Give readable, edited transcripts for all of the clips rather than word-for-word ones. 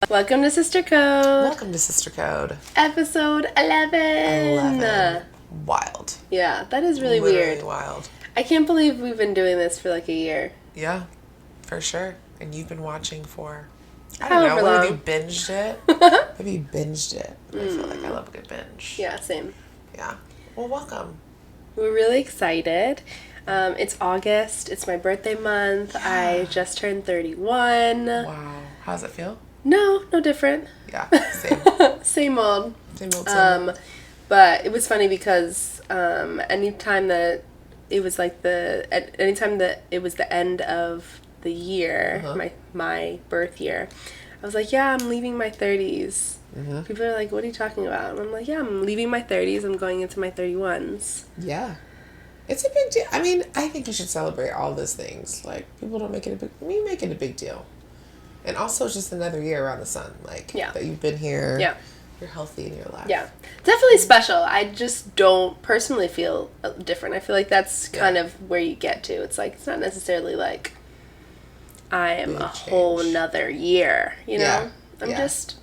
Welcome to Sister Code. Welcome to Sister Code. Episode 11. Wild. Yeah, that is really Literally weird. Wild. I can't believe we've been doing this for like a year. Yeah, for sure. And you've been watching for, I However don't know, long. have you binged it? Have you binged it? I feel like I love a good binge. Yeah, same. Yeah. Well, welcome. We're really excited. It's August. It's my birthday month. Yeah. I just turned 31. Wow. How does it feel? No different. Yeah, same. Same old. Same old. But it was funny because anytime that it was like anytime that it was the end of the year, my birth year, I was like, yeah, I'm leaving my 30s. Mm-hmm. People are like, what are you talking about? And I'm like, yeah, I'm leaving my 30s. I'm going into my 31s. Yeah. It's a big deal. I mean, I think you should celebrate all those things. Like, people don't make it we make it a big deal. And also, it's just another year around the sun. Like, that you've been here. Yeah. You're healthy in your life. Yeah. Definitely special. I just don't personally feel different. I feel like that's kind of where you get to. It's like, it's not necessarily like I am a whole nother year, you know? I'm just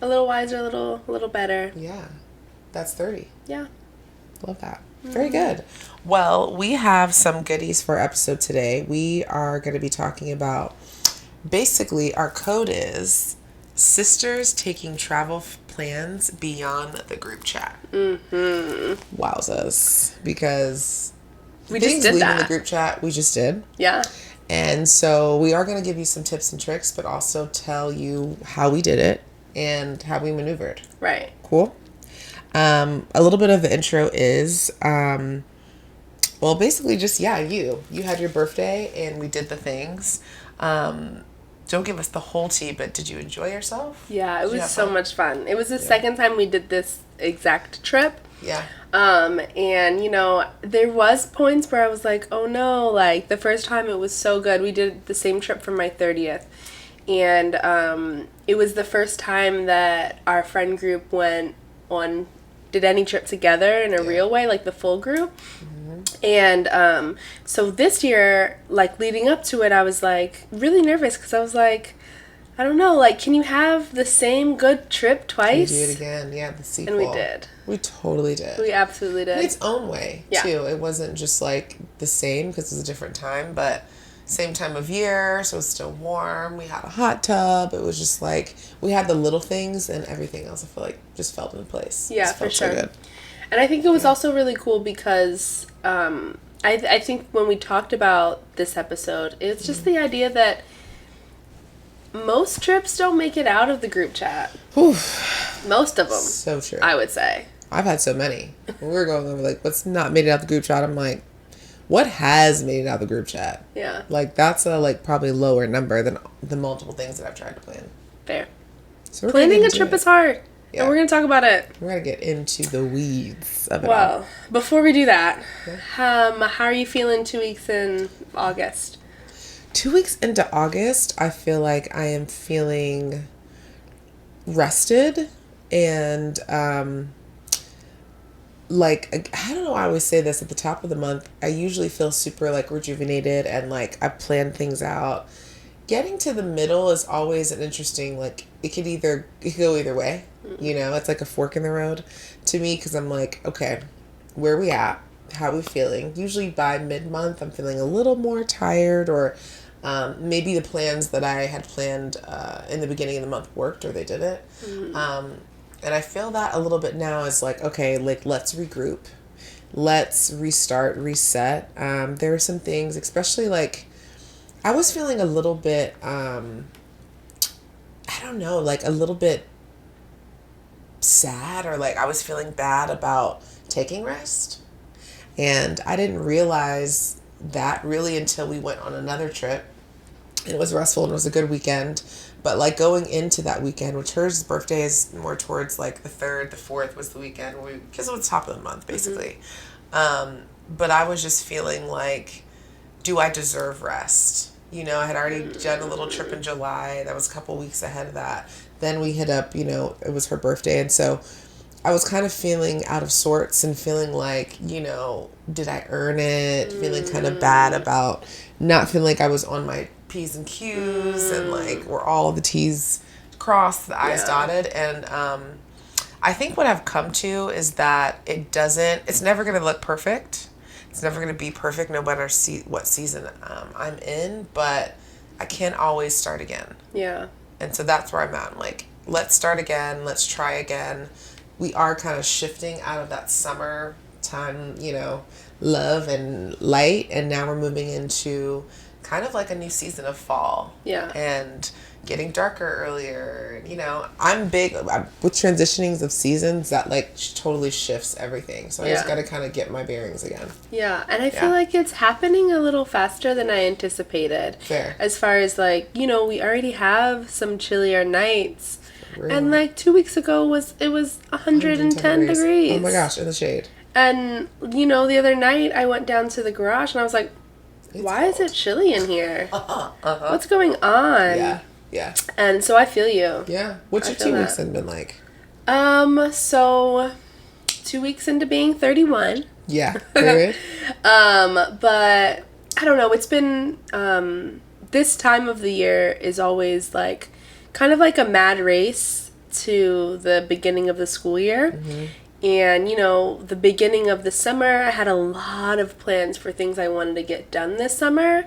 a little wiser, a little better. Yeah. That's 30. Yeah. Love that. Very good. Well, we have some goodies for our episode today. We are going to be talking about, basically, our code is sisters taking travel plans beyond the group chat. Mm-hmm. Wowzers. Because we things just did leaving that. the group chat, we just did. Yeah. And so we are going to give you some tips and tricks, but also tell you how we did it and how we maneuvered. Right. Cool. A little bit of the intro is, well, basically just, you had your birthday and we did the things. Don't give us the whole tea, but did you enjoy yourself? Yeah, it was so much fun. It was the second time we did this exact trip. Yeah. And you know, there was points where I was like, oh no, like the first time it was so good. We did the same trip for my 30th. And it was the first time that our friend group did any trip together in a real way, like the full group. Mm-hmm. And so this year, like leading up to it, I was like really nervous because I was like, I don't know, like, can you have the same good trip twice? Can you do it again? Yeah, the sequel. And we did. We totally did. We absolutely did. In its own way, too. It wasn't just like the same because it was a different time, but same time of year, so it was still warm. We had a hot tub. It was just like, we had the little things and everything else, I feel like, just felt in place. Yeah, for sure. So good. And I think it was also really cool because I think when we talked about this episode, it's just the idea that most trips don't make it out of the group chat. Oof. Most of them. So true. I would say. I've had so many. When we were going over, like, what's not made it out the group chat, I'm like, what has made it out of the group chat? Yeah. Like, that's a, like, probably lower number than the multiple things that I've tried to plan. Fair. So planning a trip is hard. Yeah. And we're going to talk about it. We're going to get into the weeds of it all. Well, before we do that, how are you feeling 2 weeks in August? 2 weeks into August, I feel like I am feeling rested and, like, I don't know why I always say this at the top of the month. I usually feel super, like, rejuvenated and, like, I plan things out. Getting to the middle is always an interesting, like, it could go either way. You know, it's like a fork in the road to me because I'm like, okay, where are we at? How are we feeling? Usually by mid-month, I'm feeling a little more tired or maybe the plans that I had planned in the beginning of the month worked or they didn't. Mm-hmm. And I feel that a little bit now is like, okay, like, let's regroup. Let's restart, reset. There are some things, especially like, I was feeling a little bit, I don't know, like a little bit sad or like I was feeling bad about taking rest. And I didn't realize that really until we went on another trip. It was restful and it was a good weekend. But like going into that weekend, which hers birthday is more towards like the 3rd, the 4th was the weekend because it was top of the month basically. But I was just feeling like, do I deserve rest? You know, I had already done a little trip in July. That was a couple weeks ahead of that. Then we hit up, it was her birthday. And so I was kind of feeling out of sorts and feeling like, did I earn it? Feeling kind of bad about not feeling like I was on my P's and Q's and like were all the T's crossed, the I's dotted. And I think what I've come to is that it's never going to look perfect. It's never going to be perfect no matter what season I'm in, but I can always start again. Yeah. And so that's where I'm at. I'm like, let's start again. Let's try again. We are kind of shifting out of that summer time, love and light. And now we're moving into kind of like a new season of fall. Yeah. And getting darker earlier. I'm big with transitionings of seasons that like totally shifts everything. So I just got to kind of get my bearings again. Yeah. And I feel like it's happening a little faster than I anticipated. Fair. As far as like, we already have some chillier nights. Really? And like 2 weeks ago it was 110 degrees. Oh my gosh, in the shade. And, the other night I went down to the garage and I was like, why is it chilly in here? What's going on? Yeah. Yeah. And so I feel you. Yeah. What's your 2 weeks been like? So 2 weeks into being 31. Yeah. Period. But I don't know. It's been, this time of the year is always like, kind of like a mad race to the beginning of the school year. Mm-hmm. And, the beginning of the summer, I had a lot of plans for things I wanted to get done this summer.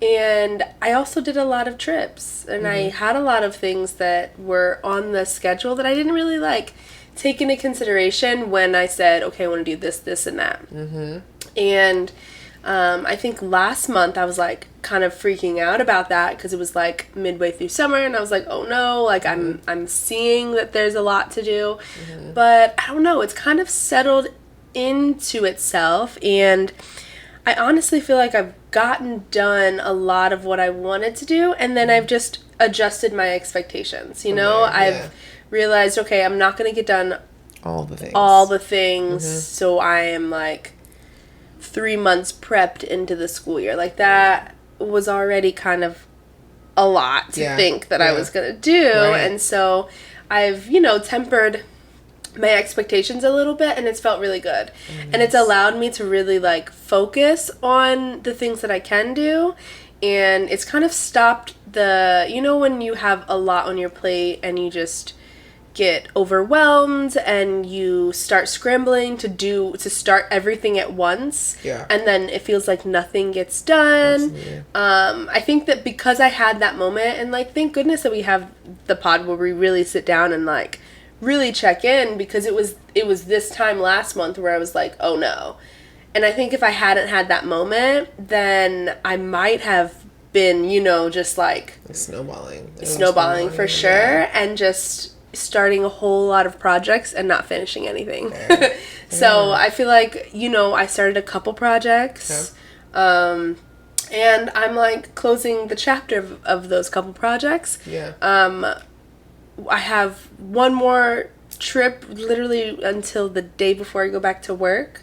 And I also did a lot of trips. And I had a lot of things that were on the schedule that I didn't really, take into consideration when I said, okay, I want to do this, this, and that. Mm-hmm. And I think last month I was, kind of freaking out about that because it was, midway through summer. And I was like, oh, no, I'm seeing that there's a lot to do. Mm-hmm. But I don't know. It's kind of settled into itself. And I honestly feel like I've gotten done a lot of what I wanted to do, and then I've just adjusted my expectations. I've realized, okay, I'm not going to get done all the things. So I am 3 months prepped into the school year. That was already kind of a lot to think that I was going to do. Right. And so I've, tempered my expectations a little bit, and it's felt really good. And it's allowed me to really focus on the things that I can do, and it's kind of stopped the, when you have a lot on your plate and you just get overwhelmed and you start scrambling to start everything at once, and then it feels like nothing gets done. I think that because I had that moment, and thank goodness that we have the pod where we really sit down and really check in, because it was this time last month where I was like, oh no. And I think if I hadn't had that moment, then I might have been, just snowballing for sure, and just starting a whole lot of projects and not finishing anything. So I feel like, I started a couple projects, and I'm closing the chapter of those couple projects. I have one more trip literally until the day before I go back to work.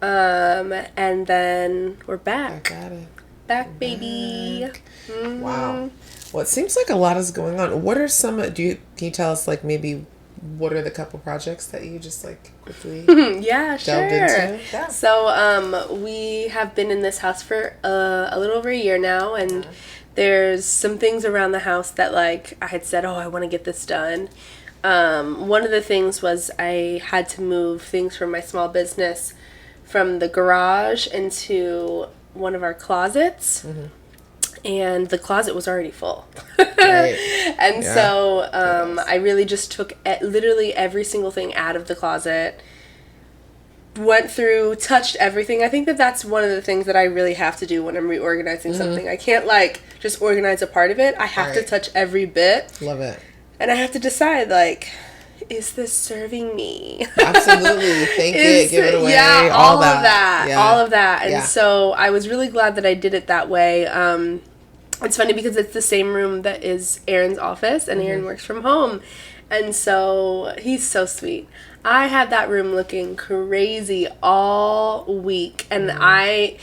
And then we're back. Back, baby. Mm-hmm. Wow. Well, it seems like a lot is going on. What are some, can you tell us maybe what are the couple projects that you just quickly delved into? Yeah. So we have been in this house for a little over a year now, and there's some things around the house that I had said, oh, I want to get this done. One of the things was I had to move things from my small business from the garage into one of our closets. Mm-hmm. And the closet was already full. Right. And so I really just took literally every single thing out of the closet, went through, touched everything. I think that's one of the things that I really have to do when I'm reorganizing something. I can't just organize a part of it. I have to touch every bit. Love it. And I have to decide is this serving me? Absolutely. Thank it, give it away. Yeah, all of that. Yeah. All of that. And so I was really glad that I did it that way. It's funny because it's the same room that is Aaron's office, and Aaron works from home. And so he's so sweet. I had that room looking crazy all week. And I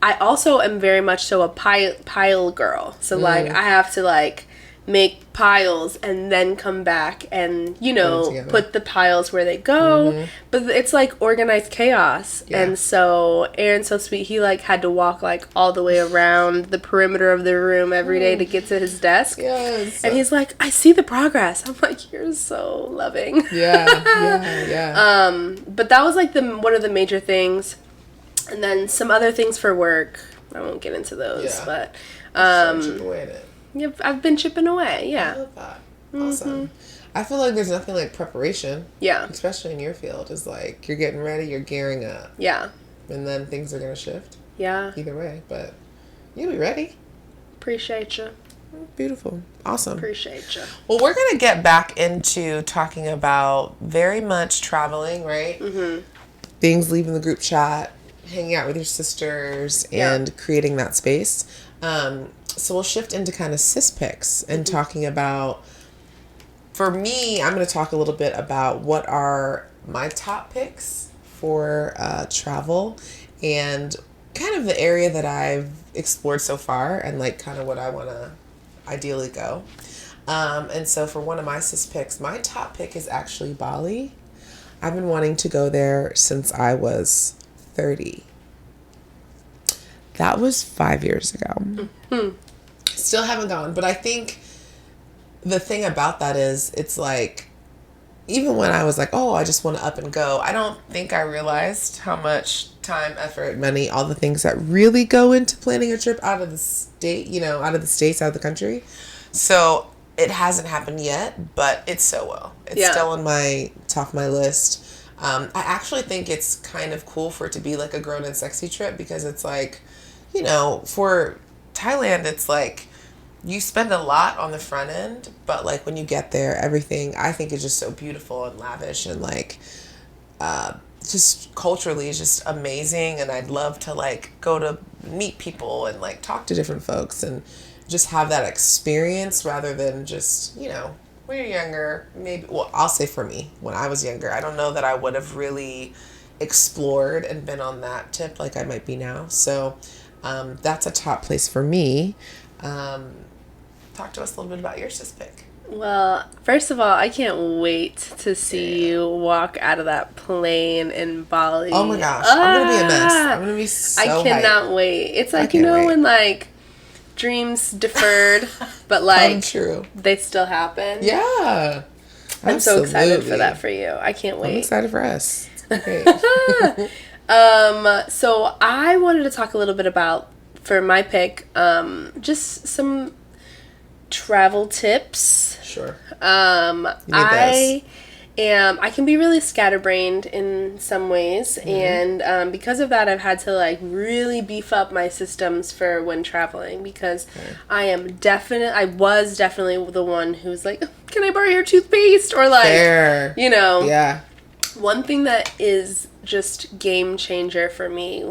also am very much so a pile girl. So, like, I have to, like, make piles and then come back and, put the piles where they go. But it's, like, organized chaos. Yeah. And so Aaron's so sweet. He, like, had to walk, like, all the way around the perimeter of the room every day to get to his desk. Yes. And he's like, I see the progress. I'm like, you're so loving. Yeah. But that was, like, one of the major things. And then some other things for work. I won't get into those, but chip away at it. Yep, I've been chipping away. Yeah, I love that. Awesome. I feel like there's nothing like preparation. Yeah, especially in your field, is like you're getting ready, you're gearing up. Yeah, and then things are gonna shift. Yeah, either way, but you'll be ready. Appreciate you. Beautiful. Awesome. Appreciate you. Well, we're gonna get back into talking about very much traveling, right? Things, leaving the group chat, hanging out with your sisters, and creating that space. So we'll shift into kind of sis picks and talking about, for me, I'm going to talk a little bit about what are my top picks for travel and kind of the area that I've explored so far and like kind of what I want to ideally go. And so for one of my sis picks, my top pick is actually Bali. I've been wanting to go there since I was 30. That was 5 years ago. Still haven't gone, but I think the thing about that is it's like, even when I was like, oh, I just want to up and go, I don't think I realized how much time, effort, money, all the things that really go into planning a trip out of the state, out of the states, out of the country. So it hasn't happened yet, but it so will. It's still on my top of my list. I actually think it's kind of cool for it to be like a grown and sexy trip because it's like, for Thailand, it's like you spend a lot on the front end, but like when you get there, everything I think is just so beautiful and lavish and like just culturally is just amazing. And I'd love to like go to meet people and like talk to different folks and just have that experience rather than just, when you're younger, maybe, well, I'll say for me, when I was younger, I don't know that I would have really explored and been on that tip like I might be now. So that's a top place for me. Talk to us a little bit about your sis pick. Well, first of all, I can't wait to see you walk out of that plane in Bali. Oh my gosh, I'm going to be a mess. I'm going to be so I cannot wait. It's like, when like dreams deferred, but like come true. They still happen. Yeah. I'm so excited for that for you. I can't wait. I'm excited for us. It's great. So I wanted to talk a little bit about, for my pick, just some travel tips. Sure. I can be really scatterbrained in some ways, and because of that, I've had to like really beef up my systems for when traveling because I was definitely the one who's like, can I borrow your toothpaste? Or like, fair. Yeah. One thing that is just game changer for me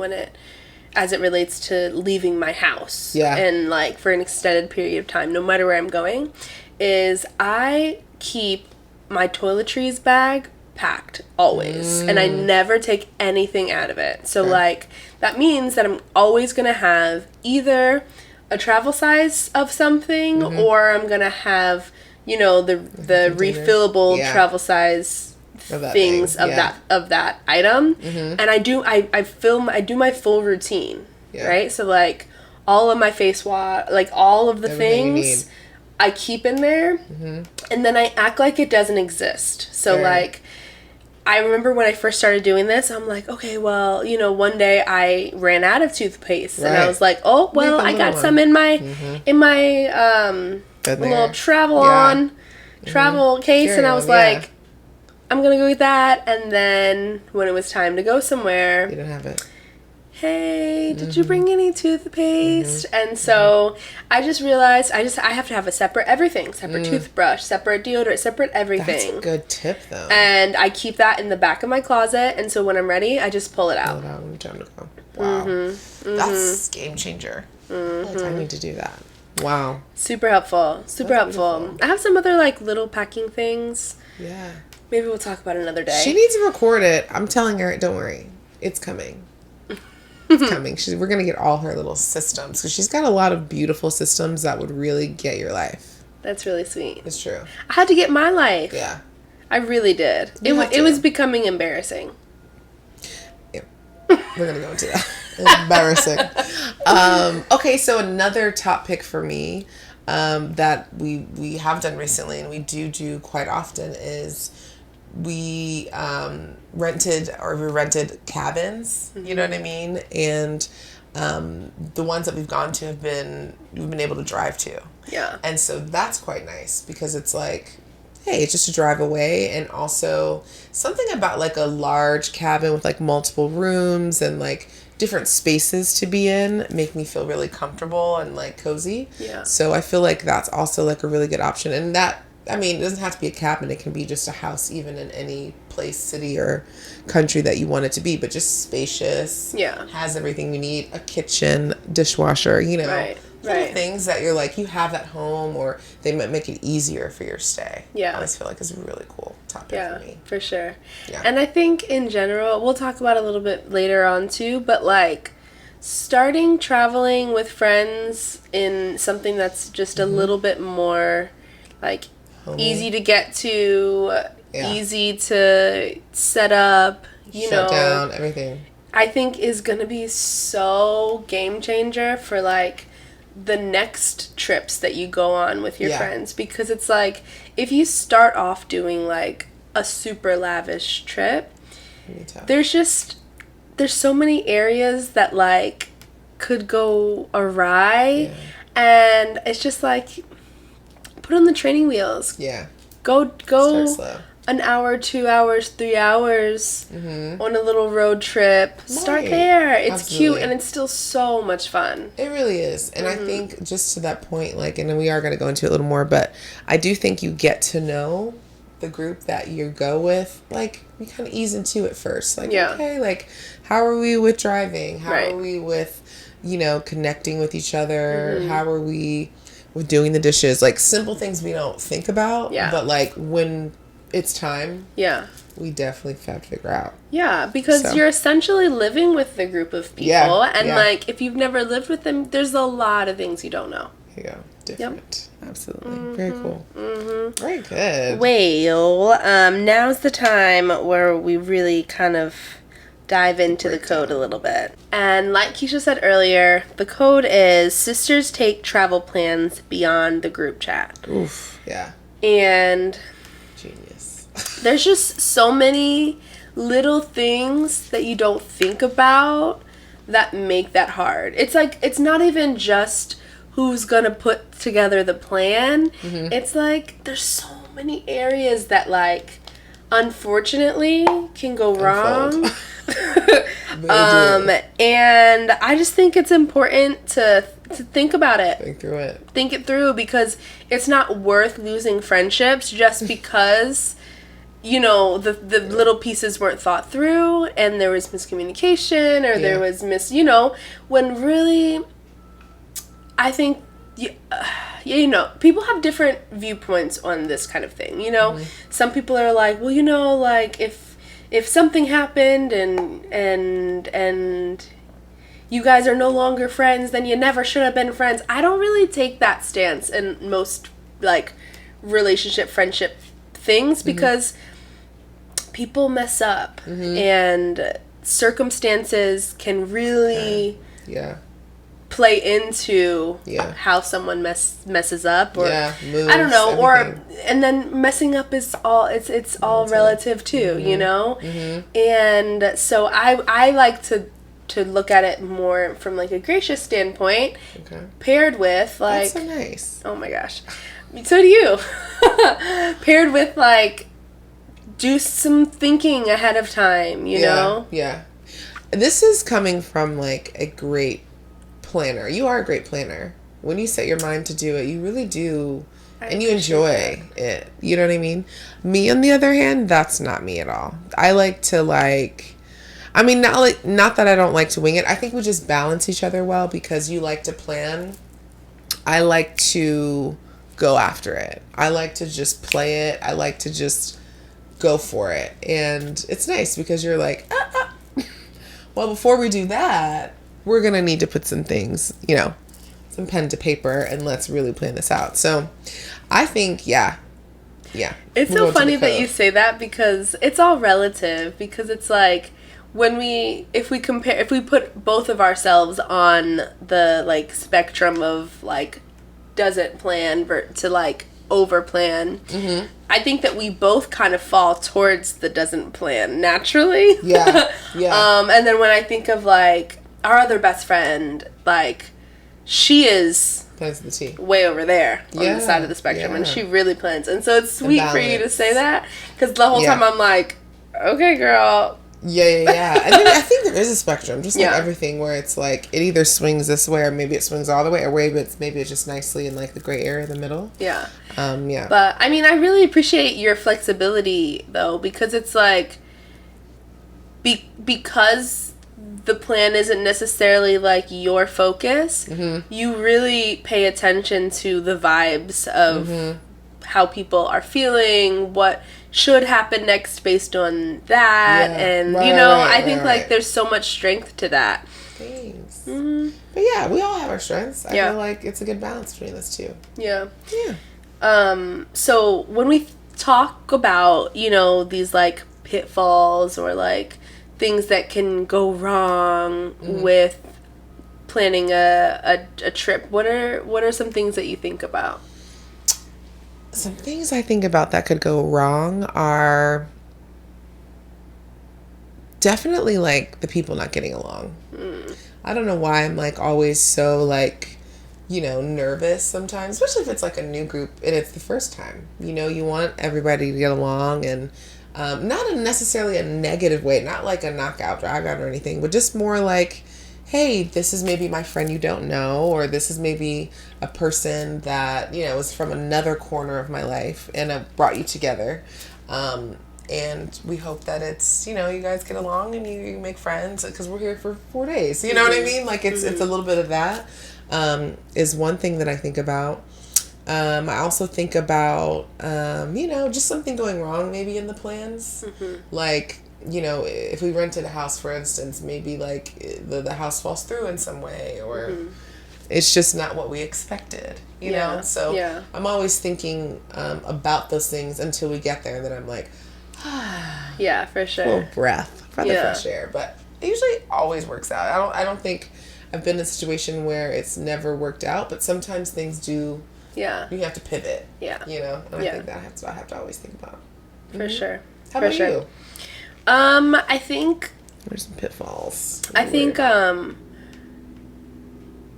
as it relates to leaving my house and like for an extended period of time, no matter where I'm going, is I keep my toiletries bag packed always and I never take anything out of it. So like that means that I'm always going to have either a travel size of something or I'm going to have, the refillable travel size things of that item. And I do my full routine, right? So like all of my face wash, like all of the things I keep in there and then I act like it doesn't exist. So like I remember when I first started doing this, I'm like, okay, well, one day I ran out of toothpaste and I was like, oh, well, I got some in my little travel case and I was like, I'm going to go get that. And then when it was time to go somewhere, you didn't have it. hey, did you bring any toothpaste? And so I just realized I have to have a separate everything, separate toothbrush, separate deodorant, separate everything. That's a good tip, though. And I keep that in the back of my closet, and so when I'm ready, I just pull it out. Pull it out when it's time to go. Wow. That's game changer. I need to do that. Wow. Super helpful. Super helpful. Beautiful. I have some other, like, little packing things. Yeah. Maybe we'll talk about it another day. She needs to record it. I'm telling her, don't worry. It's coming. It's coming. We're going to get all her little systems. Because she's got a lot of beautiful systems that would really get your life. That's really sweet. It's true. I had to get my life. Yeah. I really did. It was becoming embarrassing. Yeah. We're going to go into that. Embarrassing. Okay, so another top pick for me that we have done recently and we do quite often is we rented cabins, you know what I mean? And the ones that we've gone to we've been able to drive to. Yeah. And so that's quite nice because it's like, hey, it's just a drive away, and also something about like a large cabin with like multiple rooms and like different spaces to be in make me feel really comfortable and like cozy. Yeah. So I feel like that's also like a really good option. And that, I mean, it doesn't have to be a cabin. It can be just a house, even in any place, city, or country that you want it to be, but just spacious. Yeah. Has everything you need, a kitchen, dishwasher, you know. Right. Little things that you're like, you have at home, or they might make it easier for your stay. Yeah. I always feel like it's a really cool topic for me. For sure. Yeah. And I think in general, we'll talk about it a little bit later on too, but like starting traveling with friends in something that's just a little bit more like easy to get to, easy to set up, shut down, everything. I think is going to be so game changer for like the next trips that you go on with your friends, because it's like if you start off doing like a super lavish trip, there's so many areas that like could go awry, and it's just like put on the training wheels. Go Start slow. An hour, 2 hours, 3 hours on a little road trip. Start there. It's cute and it's still so much fun. It really is. And I think just to that point, like, and then we are going to go into it a little more, but I do think you get to know the group that you go with. Like, you kind of ease into it first. Like, okay, like, how are we with driving? How are we with, you know, connecting with each other? How are we with doing the dishes? Like, simple things we don't think about. But, like, when it's time. We definitely have to figure out. Because you're essentially living with the group of people. And, like, if you've never lived with them, there's a lot of things you don't know. Different. Absolutely. Very cool. Very good. Well, now's the time where we really kind of dive into the code a little bit. And like Keisha said earlier, the code is sisters take travel plans beyond the group chat. Oof. Yeah. And genius. There's just so many little things that you don't think about that make that hard. It's like, it's not even just who's gonna put together the plan. It's like, there's so many areas that, like, unfortunately can go wrong. And I just think it's important to think about it. Think it through, because it's not worth losing friendships just because, you know, the little pieces weren't thought through and there was miscommunication or there was you know, when really, I think, you know, people have different viewpoints on this kind of thing, you know. Some people are like, well, you know, like, if something happened and you guys are no longer friends, then you never should have been friends. I don't really take that stance in most, like, relationship, friendship things, because people mess up and circumstances can really play into how someone messes up, or moves, I don't know, everything. And then messing up is all it's all relative too, you know. And so I like to look at it more from like a gracious standpoint, paired with like, that's so nice. Oh my gosh, so do you. Paired with like, do some thinking ahead of time, you know. this is coming from like a great planner. You are a great planner. When you set your mind to do it, you really do, and you enjoy it. You know what I mean? Me, on the other hand, that's not me at all. I like to like, I mean, not that I don't like to wing it. I think we just balance each other well, because you like to plan. I like to go after it. I like to just play it. I like to just go for it. And it's nice because you're like, well, before we do that, we're going to need to put some things, you know, some pen to paper, and let's really plan this out. So I think, yeah. It's so funny that you say that, because it's all relative, because it's like, if we put both of ourselves on the like spectrum of like doesn't plan to like over plan, I think that we both kind of fall towards the doesn't plan naturally. Yeah. And then when I think of like our other best friend, like she is plans the T way over there on the side of the spectrum, and she really plans. And so it's sweet for you to say that, because the whole time I'm like, okay, girl. Yeah. And then I think there is a spectrum, just like everything, where it's like it either swings this way, or maybe it swings all the way, or maybe it's just nicely in like the gray area in the middle. Yeah. Yeah. But I mean, I really appreciate your flexibility though, because it's like because the plan isn't necessarily like your focus, you really pay attention to the vibes of how people are feeling, what should happen next based on that. And I think like there's so much strength to that. Thanks. But yeah, we all have our strengths. I feel like it's a good balance between those two. Yeah. So when we talk about, these like pitfalls or like things that can go wrong with planning a trip, what are some things that you think about? Some things I think about that could go wrong are definitely like the people not getting along. I don't know why I'm like always so like, nervous sometimes, especially if it's like a new group and it's the first time. You want everybody to get along, and not necessarily a negative way, not like a knockout, drag out or anything, but just more like, hey, this is maybe my friend you don't know, or this is maybe a person that, is from another corner of my life and brought you together. And we hope that it's, you guys get along and you make friends, because we're here for 4 days. You know what I mean? Like it's a little bit of that, is one thing that I think about. I also think about, just something going wrong maybe in the plans. Like, if we rented a house, for instance, maybe like the house falls through in some way, or it's just not what we expected, you know? So I'm always thinking about those things until we get there, and then I'm like, yeah, for sure. A little breath for the fresh air. But it usually always works out. I don't think I've been in a situation where it's never worked out, but sometimes things do. Yeah. You have to pivot. Yeah. And I think that's what I have to always think about. For sure. How about you? I think there's some pitfalls. I think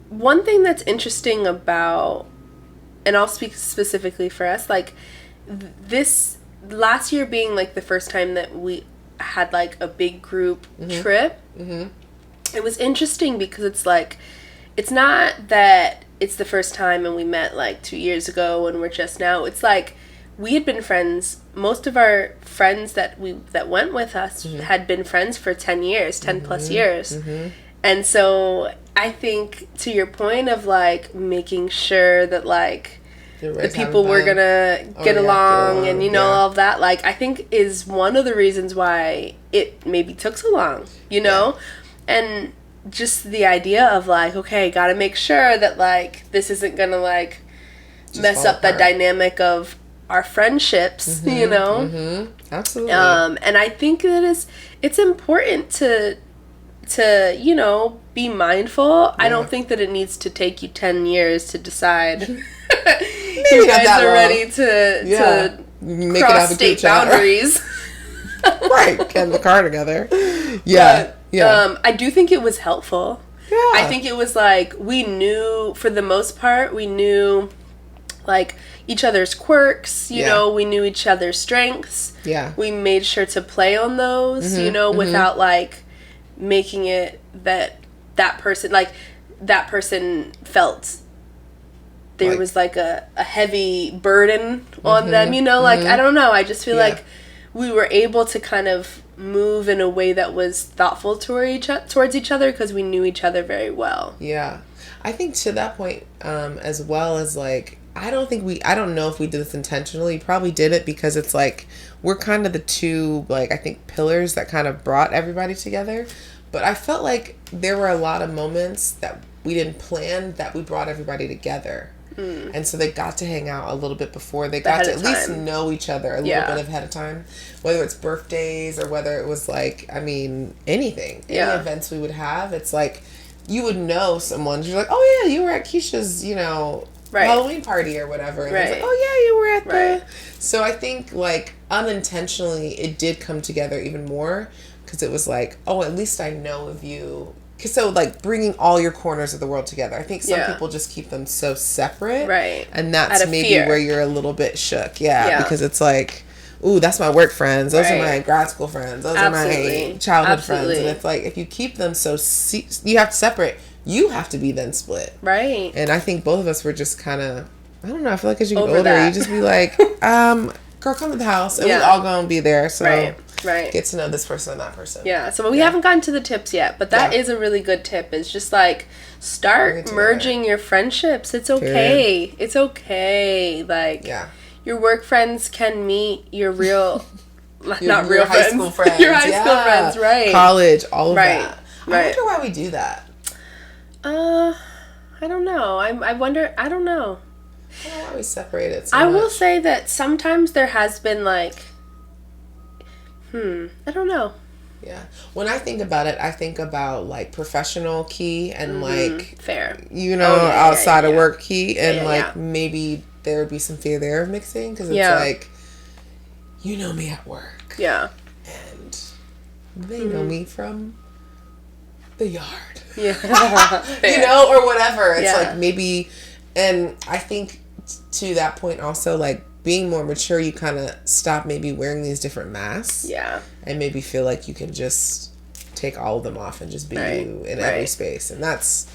one thing that's interesting about, and I'll speak specifically for us, like this last year being like the first time that we had like a big group trip. It was interesting because it's like, it's not that it's the first time and we met like 2 years ago and we're just now. It's like we had been friends. Most of our friends that went with us had been friends for 10 years, 10 plus years. And so I think, to your point of like making sure that like the people were gonna get along and all of that, like I think is one of the reasons why it maybe took so long, and just the idea of like, okay, gotta make sure that like this isn't gonna like just mess up the dynamic of our friendships, Absolutely. And I think that it's important to be mindful. I don't think that it needs to take you 10 years to decide you guys are ready to cross state boundaries. Right, get in the car together. I do think it was helpful. I think it was like, we knew, for the most part, like each other's quirks, we knew each other's strengths. We made sure to play on those, without like making it that person felt there was like a heavy burden on them, you know, like I don't know, I just feel like we were able to kind of move in a way that was thoughtful towards each other because we knew each other very well. Yeah. I think to that point, as well as like, I don't know if we did this intentionally. Probably did it because it's like, we're kind of the two, like, I think pillars that kind of brought everybody together. But I felt like there were a lot of moments that we didn't plan that we brought everybody together. And so they got to hang out a little bit before. They got to at least know each other a little bit ahead of time. Whether it's birthdays or whether it was like, I mean, anything. Any events we would have. It's like, you would know someone. You're like, oh yeah, you were at Keisha's, you know, Halloween party or whatever. And it's like, oh yeah, you were at the... So I think like unintentionally it did come together even more. Because it was like, oh, at least I know of you. So, like, bringing all your corners of the world together. I think some people just keep them so separate. Right. And that's maybe where you're a little bit shook. Yeah. Because it's like, ooh, that's my work friends. Those are my grad school friends. Those are my childhood friends. And it's like, if you keep them so... you have to separate. You have to be then split. Right. And I think both of us were just kind of... I don't know. I feel like as you get older, you just be like, girl, come to the house. And we all gonna be there. So... Right. Get to know this person and that person. Yeah. So we haven't gotten to the tips yet, but that is a really good tip. It's just like start merging your friendships. It's okay. Period. It's okay. Like your work friends can meet your real not real high school friends. Your high school friends, right. College, all of that. Right. I wonder why we do that. I don't know. I wonder I don't know. I don't know why we separate it so I much. will say that sometimes there has been like I don't know. Yeah. When I think about it, I think about like professional key and like fair. You know, outside of work key and like maybe there would be some fear there of mixing because it's like you know me at work. Yeah. And they know me from the yard. Yeah. You know, or whatever. It's like maybe, and I think to that point also like being more mature, you kind of stop maybe wearing these different masks. Yeah. And maybe feel like you can just take all of them off and just be you in every space. And that's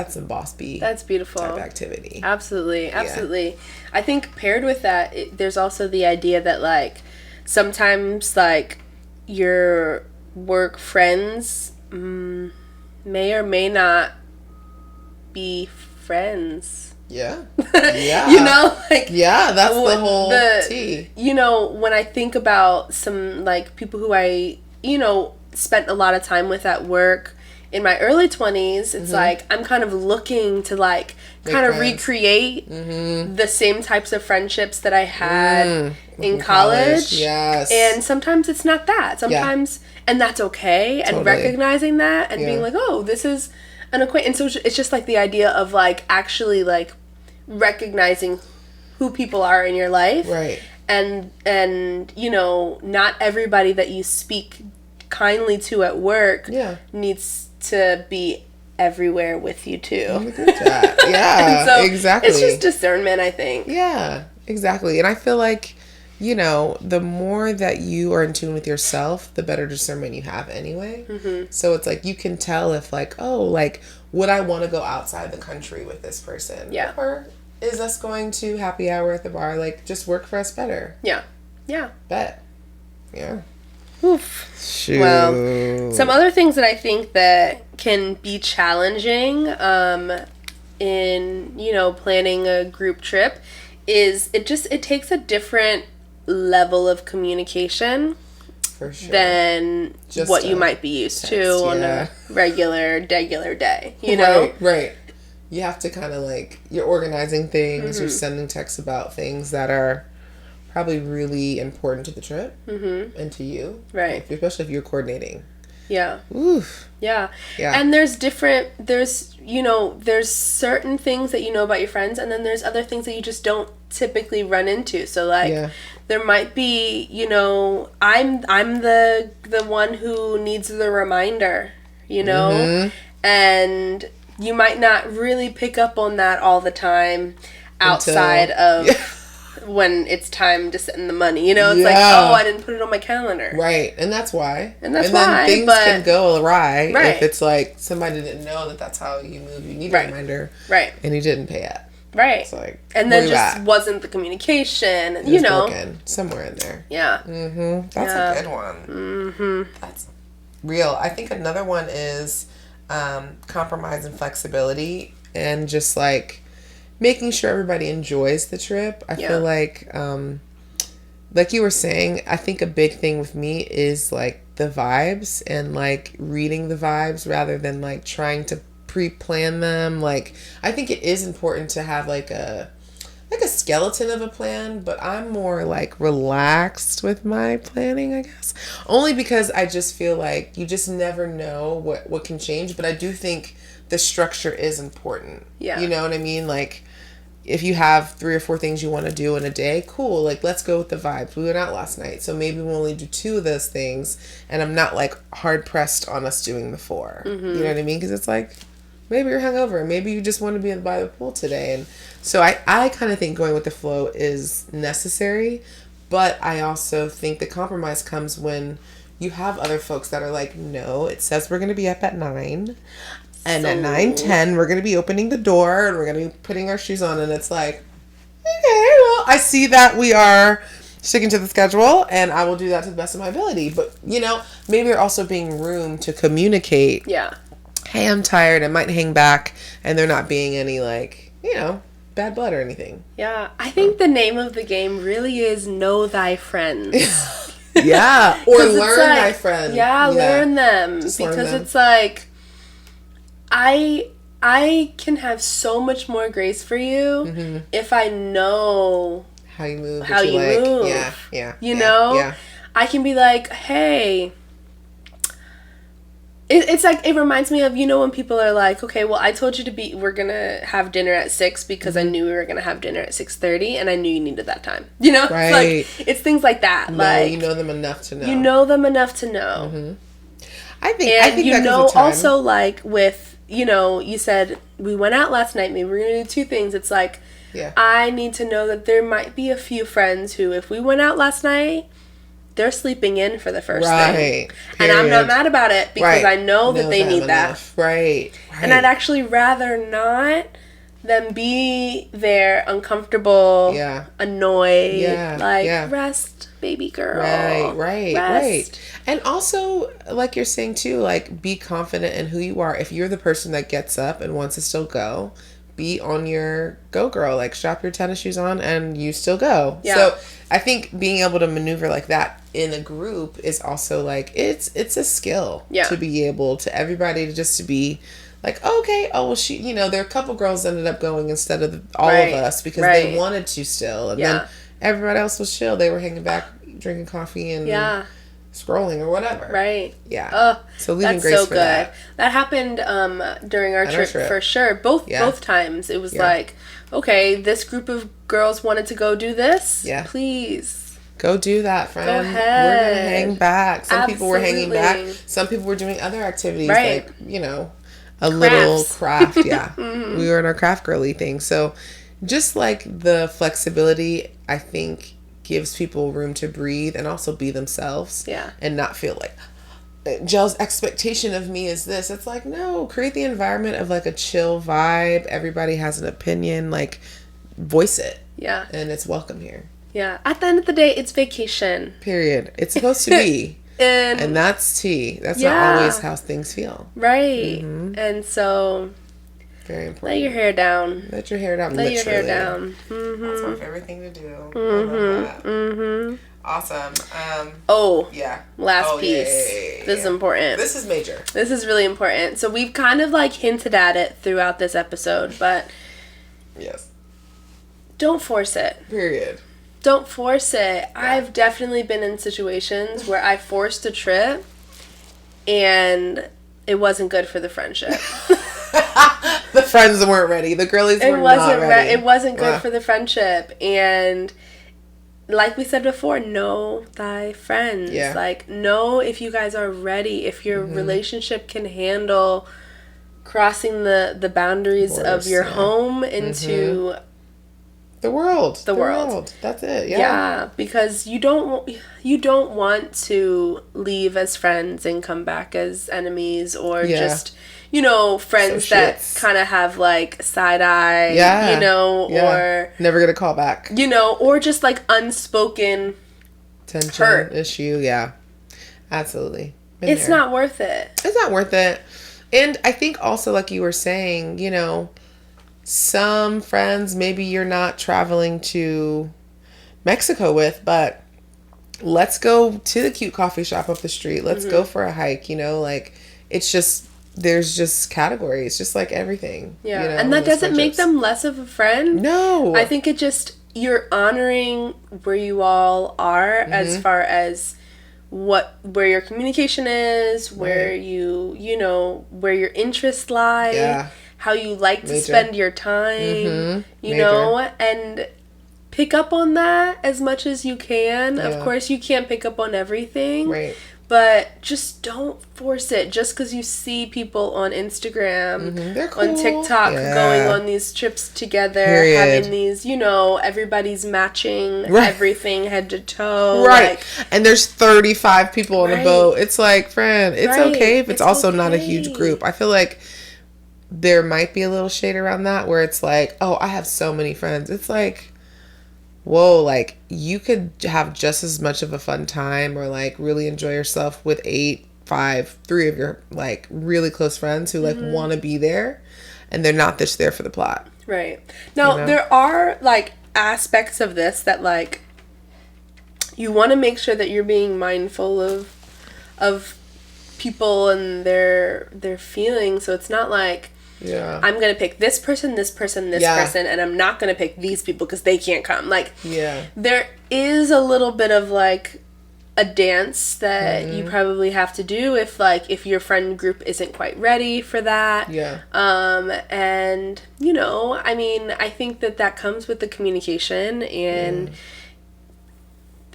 some boss bee. That's beautiful. Type activity. Absolutely. Absolutely. Yeah. I think paired with that, there's also the idea that like sometimes like your work friends may or may not be friends. Yeah. Yeah. You know, like that's the whole tea. You know, when I think about some like people who I, you know, spent a lot of time with at work in my early 20s, it's like I'm kind of looking to like kind of recreate the same types of friendships that I had in college. Yes. And sometimes it's not that. Sometimes and that's okay. Totally. And recognizing that and being like, "Oh, this is an acquaintance." So it's just like the idea of like actually like recognizing who people are in your life, right? And you know, not everybody that you speak kindly to at work needs to be everywhere with you too. Yeah, so exactly. It's just discernment, I think. Yeah, exactly. And I feel like, you know, the more that you are in tune with yourself, the better discernment you have anyway. So it's like you can tell if like, oh, like, would I want to go outside the country with this person? Yeah. Or is us going to happy hour at the bar like just work for us better? Yeah. Yeah. Bet. Yeah. Oof. Shoot. Well, some other things that I think that can be challenging in, you know, planning a group trip is it takes a different level of communication for sure than just what you might be used to on a regular day, you know? Right. You have to kind of like, you're organizing things, you're sending texts about things that are probably really important to the trip and to you. Right. Like, especially if you're coordinating. Yeah. Oof. Yeah. Yeah. And there's you know, there's certain things that you know about your friends, and then there's other things that you just don't typically run into. So like there might be, you know, I'm the one who needs the reminder, you know? And you might not really pick up on that all the time outside of when it's time to send the money. You know, it's like, Yeah. oh, I didn't put it on my calendar. Right, and that's why. And that's then why, things but- can go awry Right. if it's like somebody didn't know that that's how you move. You need a reminder, Right. and you didn't pay it. Right. It's like, and where then you just at? wasn't the communication. It You was know. broken somewhere in there. Yeah. Mm-hmm. That's Yeah. a good one. Mm-hmm. That's real. I think another one is compromise and flexibility, and just like making sure everybody enjoys the trip. I feel like you were saying, I think a big thing with me is like the vibes, and like reading the vibes rather than like trying to pre-plan them. Like, I think it is important to have like a skeleton of a plan, but I'm more like relaxed with my planning, I guess. Only because I just feel like you just never know what can change, but I do think the structure is important. Yeah. You know what I mean? Like, if you have 3 or 4 things you want to do in a day, cool. Like, let's go with the vibes. We went out last night, so maybe we'll only do 2 of those things, and I'm not like hard pressed on us doing the 4. You know what I mean? Because it's like, maybe you're hungover. Maybe you just want to be by the pool today. And so I kind of think going with the flow is necessary. But I also think the compromise comes when you have other folks that are like, no, it says we're going to be up at 9. And at 9:10, we're going to be opening the door and we're going to be putting our shoes on. And it's like, okay, well, I see that we are sticking to the schedule, and I will do that to the best of my ability. But, you know, maybe there also being room to communicate. Yeah. Hey, I'm tired, I might hang back, and there not being any, like, you know, bad blood or anything. Yeah. I think the name of the game really is Know Thy Friends. Yeah. Or 'Cause it's learn like, thy friend. Yeah, learn them. Just because learn them. it's like, I can have so much more grace for you if I know how you move. how you move. Yeah. You know? Yeah. I can be like, hey. It's like, it reminds me of, you know, when people are like, okay, well, I told you we're going to have dinner at 6 because I knew we were going to have dinner at 6:30 and I knew you needed that time. You know? Right. It's like, it's things like that. No, like, you know them enough to know. You know them enough to know. Mm-hmm. I think you that know, comes with time. also, like, with, you know, you said we went out last night, maybe we're going to do 2 things. It's like, I need to know that there might be a few friends who, if we went out last night, they're sleeping in for the first thing. And I'm not mad about it because I know that they need that. Right. And I'd actually rather not them be there uncomfortable, annoyed, rest, baby girl. Right. And also, like you're saying too, like, be confident in who you are. If you're the person that gets up and wants to still go, be on your go, girl. Like, strap your tennis shoes on and you still go. Yeah. So I think being able to maneuver like that in a group is also like, it's a skill to be able to everybody to be like, okay, oh, well, she, you know, there are a couple girls ended up going instead of all of us because they wanted to still. And then everybody else was chill. They were hanging back, drinking coffee and scrolling or whatever. Right. Yeah. So leaving grace for that. That happened during our trip for sure. Both times. It was like, okay, this group of girls wanted to go do this. Yeah. Please. Go do that, friend. Go ahead. We're going to hang back. Some people were hanging back. Some people were doing other activities like, you know, little craft. Yeah. We were in our craft girly thing. So just like the flexibility, I think, gives people room to breathe and also be themselves. Yeah. And not feel like Jill's expectation of me is this. It's like, no, create the environment of like a chill vibe. Everybody has an opinion, like voice it. Yeah. And it's welcome here. Yeah. At the end of the day, it's vacation. Period. It's supposed to be. And that's tea. That's not always how things feel. Right. And so very important. Let your hair down. Let your hair down. Let your hair down. That's my favorite thing to do. I love that. Awesome. Last piece. This is important. This is major. This is really important. So we've kind of like hinted at it throughout this episode, but don't force it. Period. Don't force it. I've definitely been in situations where I forced a trip and it wasn't good for the friendship. The friends weren't ready. The girlies were not ready. It wasn't good for the friendship. And like we said before, know thy friends. Yeah. Like, know if you guys are ready, if your relationship can handle crossing the boundaries of your home into The world. The world. That's it. Yeah. Yeah, because you don't want to leave as friends and come back as enemies, or just, friends that kind of have like side eye, or never get a call back, or just like unspoken tension hurt. Issue. Yeah, absolutely. It's not worth it. It's not worth it. And I think also, like you were saying, some friends maybe you're not traveling to Mexico with, but let's go to the cute coffee shop up the street. Let's go for a hike, like it's just, there's just categories, just like everything. Yeah. And that doesn't make them less of a friend. No. I think it just, you're honoring where you all are as far as where your communication is, where where your interests lie, how you like to spend your time, and pick up on that as much as you can. Of course, you can't pick up on everything. Right. But just don't force it. Just because you see people on Instagram, they're cool. on TikTok, going on these trips together, having these, everybody's matching everything head to toe. Right. Like, and there's 35 people on a boat. It's like, friend, it's okay if it's also not a huge group. I feel like there might be a little shade around that where it's like, oh, I have so many friends. It's like, whoa, like you could have just as much of a fun time or like really enjoy yourself with 3 of your like really close friends who like want to be there, and they're not just there for the plot. Right. Now, there are like aspects of this that like you want to make sure that you're being mindful of people and their feelings. So it's not like, I'm going to pick this person, this person, this person, and I'm not going to pick these people because they can't come. Like, there is a little bit of, like, a dance that you probably have to do if your friend group isn't quite ready for that. Yeah. And, I mean, I think that comes with the communication, and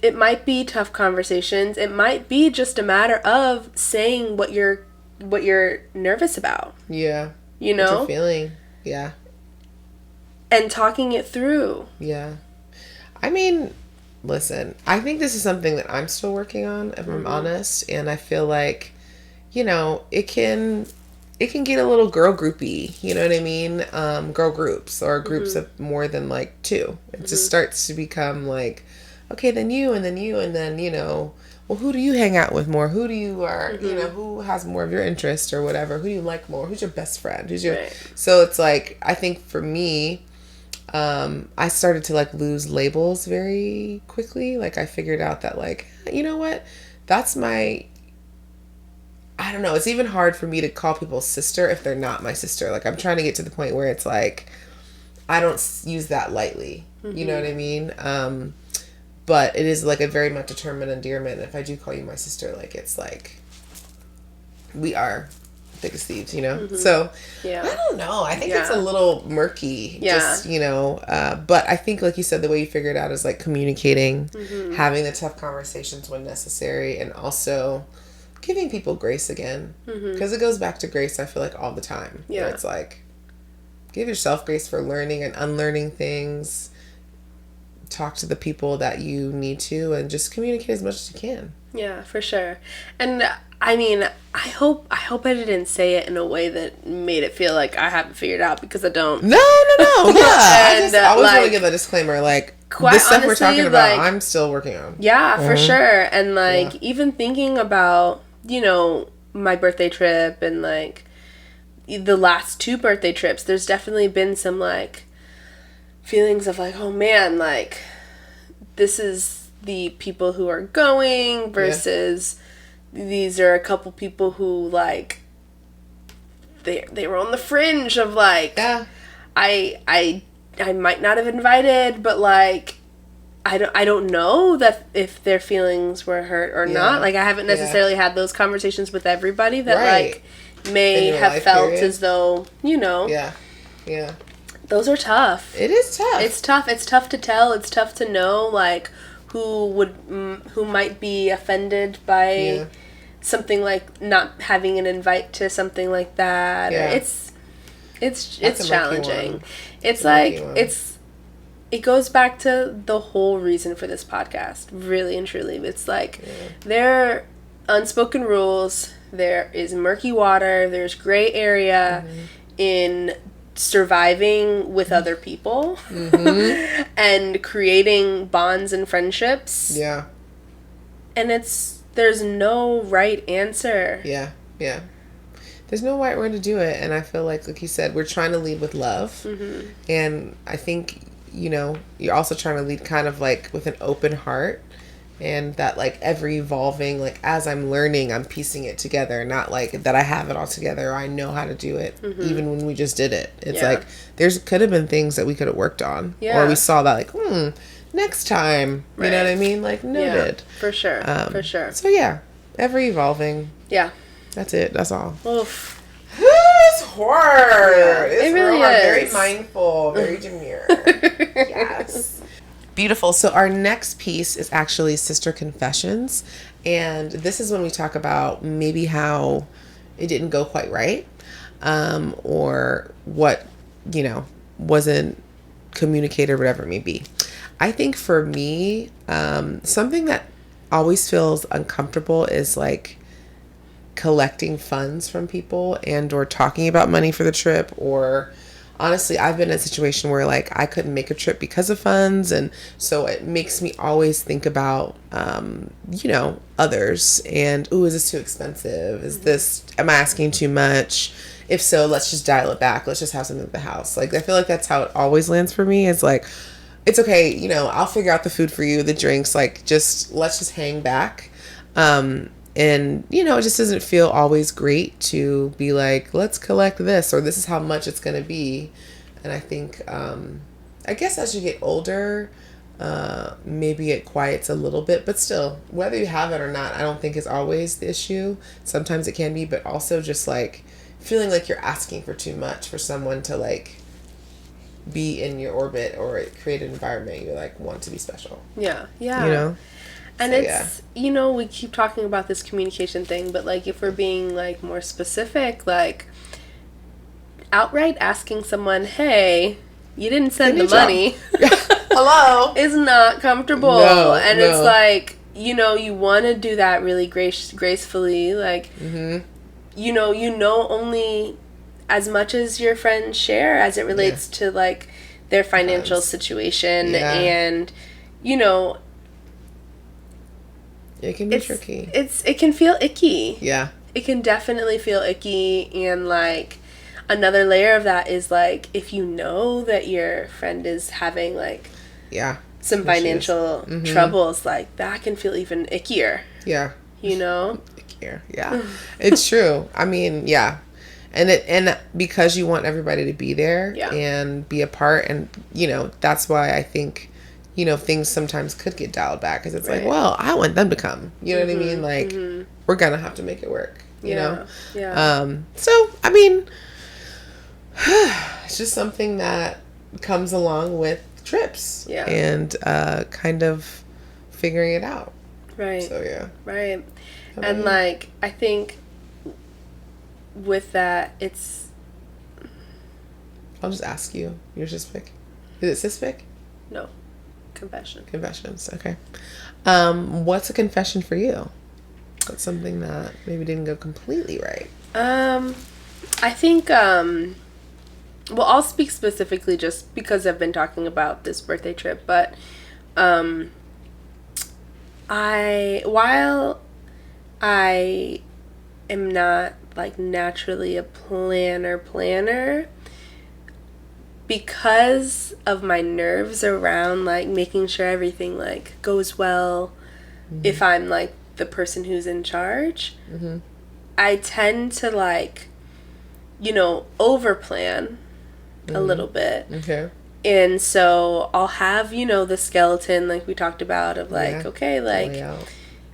it might be tough conversations. It might be just a matter of saying what you're nervous about. Yeah. What you're feeling. Yeah. And talking it through. Yeah. I mean, listen, I think this is something that I'm still working on, if I'm honest. And I feel like, it can get a little girl groupy, you know what I mean? Girl groups or groups of more than like 2. It just starts to become like, okay, then you, and then you, and then, well, who do you hang out with more? Who do you are, who has more of your interest or whatever? Who do you like more? Who's your best friend? So it's like, I think for me, I started to like lose labels very quickly. Like I figured out that like, you know what? That's I don't know. It's even hard for me to call people sister if they're not my sister. Like I'm trying to get to the point where it's like, I don't use that lightly. You know what I mean? But it is like a very much a term of endearment. If I do call you my sister, like it's like we are thick as thieves, So I don't know. I think it's a little murky. Just but I think like you said, the way you figure it out is like communicating, having the tough conversations when necessary, and also giving people grace again, because it goes back to grace. I feel like all the time. Yeah, it's like give yourself grace for learning and unlearning things. Talk to the people that you need to, and just communicate as much as you can. Yeah, for sure. And I mean, I hope I didn't say it in a way that made it feel like I haven't figured out, because I don't. No. Yeah. I always want to give a disclaimer, like this stuff we're talking about, I'm still working on. Yeah, for sure. And like even thinking about, my birthday trip and like the last 2 birthday trips, there's definitely been some like feelings of like, oh man, like this is the people who are going versus these are a couple people who like they were on the fringe of like I might not have invited, but like I don't know that if their feelings were hurt or not. Like I haven't necessarily had those conversations with everybody that like may have felt as though, Yeah. Those are tough. It is tough. It's tough. It's tough to tell. It's tough to know, like, who might be offended by something like not having an invite to something like that. Yeah. It's challenging. It's like it goes back to the whole reason for this podcast, really and truly. It's like, there are unspoken rules, there is murky water, there's gray area in surviving with other people and creating bonds and friendships. Yeah. And there's no right answer. Yeah. There's no right way to do it. And I feel like you said, we're trying to lead with love. And I think, you're also trying to lead kind of like with an open heart, and that like ever evolving, like as I'm learning, I'm piecing it together, not like that I have it all together, or I know how to do it, even when we just did it. It's like, could have been things that we could have worked on, or we saw that like, next time, you know what I mean? Like, noted. Yeah, for sure. For sure. So yeah, ever evolving. Yeah. That's it. That's all. Oof. It's horror. Yeah, it really is. Very mindful, very demure. Yes. Beautiful. So our next piece is actually Sister Confessions. And this is when we talk about maybe how it didn't go quite right, or what, wasn't communicated or whatever it may be. I think for me, something that always feels uncomfortable is like collecting funds from people and or talking about money for the trip. Or honestly, I've been in a situation where like I couldn't make a trip because of funds, and so it makes me always think about others, and is this too expensive? Am I asking too much? If so, let's just dial it back. Let's just have something at the house. Like, I feel like that's how it always lands for me. It's like, it's okay, I'll figure out the food for you, the drinks, like let's just hang back. And, it just doesn't feel always great to be like, let's collect this, or this is how much it's going to be. And I think, I guess as you get older, maybe it quiets a little bit, but still, whether you have it or not, I don't think is always the issue. Sometimes it can be, but also just like feeling like you're asking for too much for someone to like be in your orbit or create an environment you like want to be special. Yeah. And so, it's, we keep talking about this communication thing, but, like, if we're being, like, more specific, like, outright asking someone, hey, you didn't send the money. Hello. Is not comfortable. No. It's like, you want to do that really gracefully. Like, only as much as your friends share as it relates to, like, their financial situation. And, it can be tricky. It can feel icky. Yeah. It can definitely feel icky. And, like, another layer of that is, like, if you know that your friend is having, like, some financial troubles, like, that can feel even ickier. Yeah. Ickier. Yeah. It's true. I mean, yeah. And because you want everybody to be there and be a part, and, that's why I think, things sometimes could get dialed back, because it's like, well, I want them to come. You know what I mean? Like, we're going to have to make it work, you know? Yeah. So, I mean, it's just something that comes along with trips. Yeah. And kind of figuring it out. Right. So, yeah. Right. And, like, I think with that, it's... I'll just ask you. You're cispic? Is it cispic? No. Confessions, okay. What's a confession for you? What's something that maybe didn't go completely right? I think, well, I'll speak specifically just because I've been talking about this birthday trip, but, while I am not, like, naturally a planner, because of my nerves around, like, making sure everything, like, goes well, if I'm, like, the person who's in charge, I tend to, like, over-plan a little bit. Okay. And so I'll have, the skeleton, like we talked about, of, like, okay, like,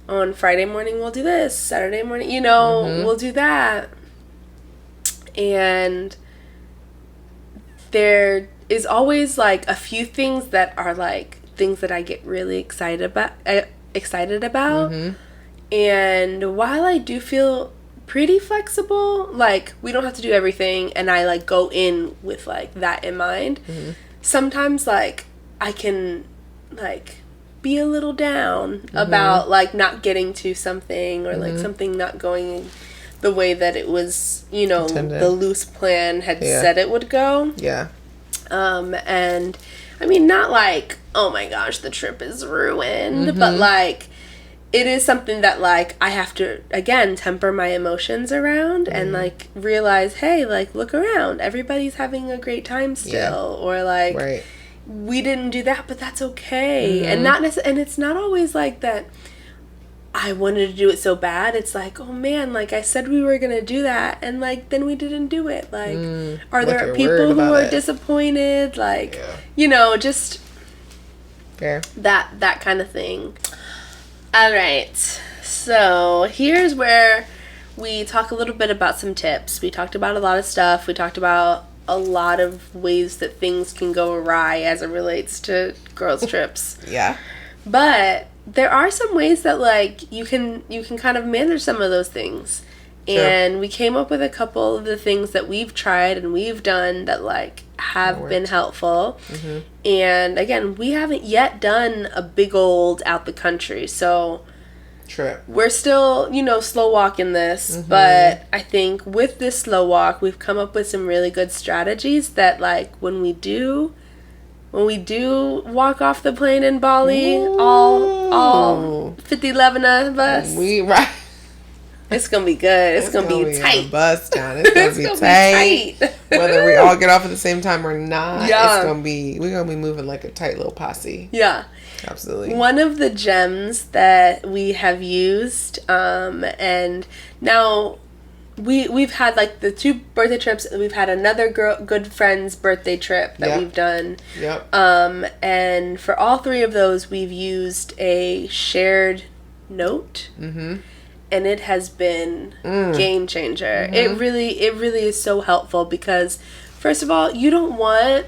on Friday morning we'll do this, Saturday morning, we'll do that. And there is always, like, a few things that are, like, things that I get really excited about. And while I do feel pretty flexible, like, we don't have to do everything, and I, like, go in with, like, that in mind. Sometimes, like, I can like be a little down about like not getting to something or like something not going the way that it was, you know, Intended. the loose plan had said it would go. Yeah. And I mean, not like, oh my gosh, the trip is ruined, but like, it is something that like I have to, again, temper my emotions around and like realize, hey, like, look around, everybody's having a great time still, or like, we didn't do that, but that's okay. And and it's not always like that I wanted to do it so bad. It's like, oh man, like I said we were gonna do that, and like then we didn't do it. Like, are there people who are disappointed? Like, you know, just that kind of thing. All right, so here's where we talk a little bit about some tips. We talked about a lot of stuff. We talked about a lot of ways that things can go awry as it relates to girls' trips. Yeah. But there are some ways that like you can kind of manage some of those things. Sure. And we came up with a couple of the things that we've tried and we've done that like have been helpful. And again, we haven't yet done a big old out the country. So trip. We're still, you know, slow walking this, but I think with this slow walk, we've come up with some really good strategies that like when we do walk off the plane in Bali, all 11 of us, it's gonna be good. It's gonna be tight. Bus down. It's gonna be tight. Whether we all get off at the same time or not, we're gonna be moving like a tight little posse. Yeah. Absolutely. One of the gems that we have used, and now we've had like the 2 birthday trips. We've had another good friend's birthday trip that we've done. Yep. And for all 3 of those, we've used a shared note. And it has been game changer. It really is so helpful because, first of all, you don't want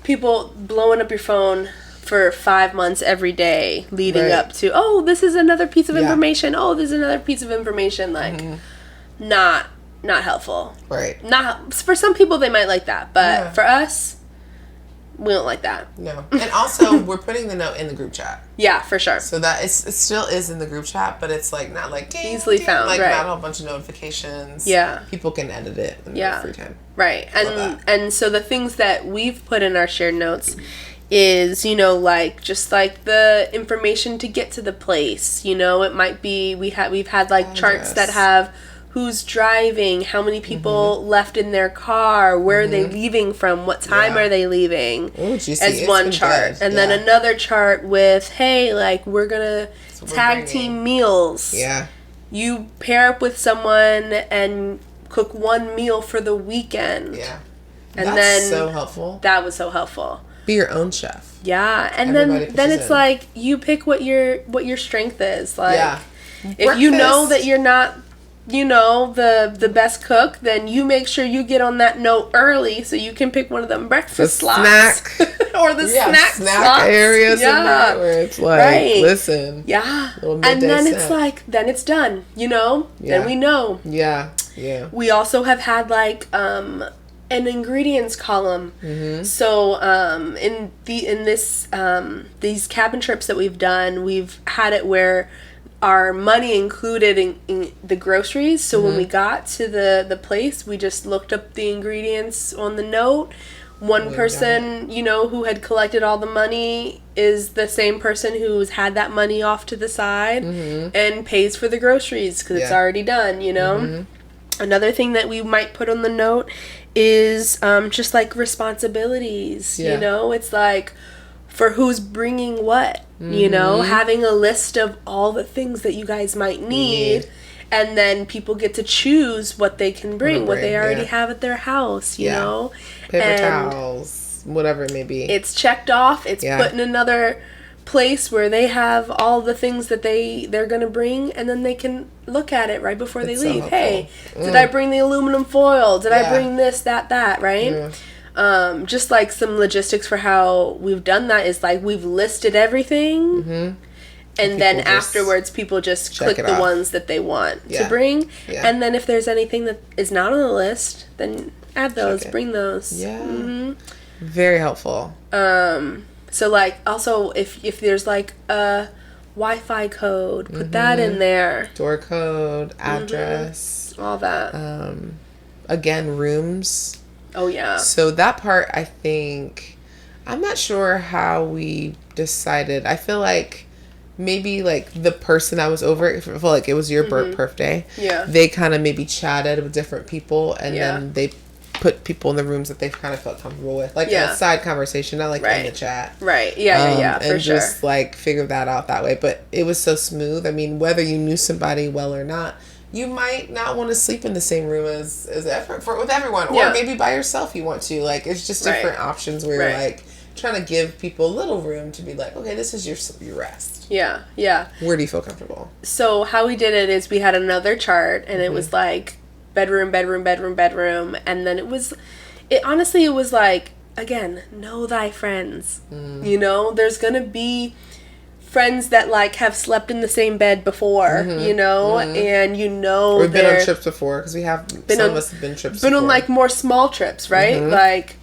people blowing up your phone for 5 months every day leading up to, oh, this is another piece of information. Oh, this is another piece of information. Like, not helpful. Right. Not for some people they might like that, but for us, we don't like that. No. And also, we're putting the note in the group chat. Yeah, for sure. So that it still is in the group chat, but it's like not like easily found, like right? not a whole bunch of notifications. Yeah. People can edit it in their free time. Right. And so the things that we've put in our shared notes is, you know, like just like the information to get to the place. You know, it might be we've had like charts that have who's driving, how many people left in their car, where are they leaving from, what time are they leaving, as one chart. Good. And then another chart with, hey, like, we're going to tag team meals. Yeah. You pair up with someone and cook one meal for the weekend. Yeah. And that's so helpful. That was so helpful. Be your own chef. Yeah. And then it's like, you pick what your strength is. Like, if you know that you're not, you know, the best cook, then you make sure you get on that note early so you can pick one of them breakfast slots. Or the snack slots. Areas in there where it's like, listen. Yeah. And then it's like, then it's done, you know? Yeah. Then we know. Yeah. Yeah. We also have had like an ingredients column. So in these cabin trips that we've done, we've had it where our money included in the groceries. So when we got to the place, we just looked up the ingredients on the note. One person, you know, who had collected all the money is the same person who's had that money off to the side and pays for the groceries because it's already done, you know. Another thing that we might put on the note is just like responsibilities, you know. It's like, for who's bringing what, you know, having a list of all the things that you guys might need, and then people get to choose what they can bring, what they already have at their house, you know. Paper towels, whatever it may be. It's checked off. It's put in another place where they have all the things that they're going to bring, and then they can look at it right before they leave. Hey, did I bring the aluminum foil? Did I bring this, that, right? Just like some logistics for how we've done that is like we've listed everything and then afterwards people just click the ones that they want to bring, and then if there's anything that is not on the list, then add those, bring those. Very helpful. So, like, also, if there's, like, a Wi-Fi code, put that in there. Door code, address. All that. Again, rooms. Oh, yeah. So that part, I think, I'm not sure how we decided. I feel like maybe, like, the person I was over, I feel like it was your birthday. Yeah. They kind of maybe chatted with different people, and Yeah. then they put people in the rooms that they kind of felt comfortable with. Like, a side conversation, not, like, in the chat. Right. Yeah, for sure. And just, like, figure that out that way. But it was so smooth. I mean, whether you knew somebody well or not, you might not want to sleep in the same room as with everyone. Or maybe by yourself you want to. Like, it's just different options where you're, like, trying to give people a little room to be like, okay, this is your rest. Yeah, yeah. Where do you feel comfortable? So how we did it is we had another chart, and it was, like, bedroom, bedroom, bedroom, bedroom. And then it was like, again, know thy friends. You know, there's going to be friends that, like, have slept in the same bed before, you know, and you know we've been on trips before, because we have, some of us have been trips before. On, like, more small trips, right? Like,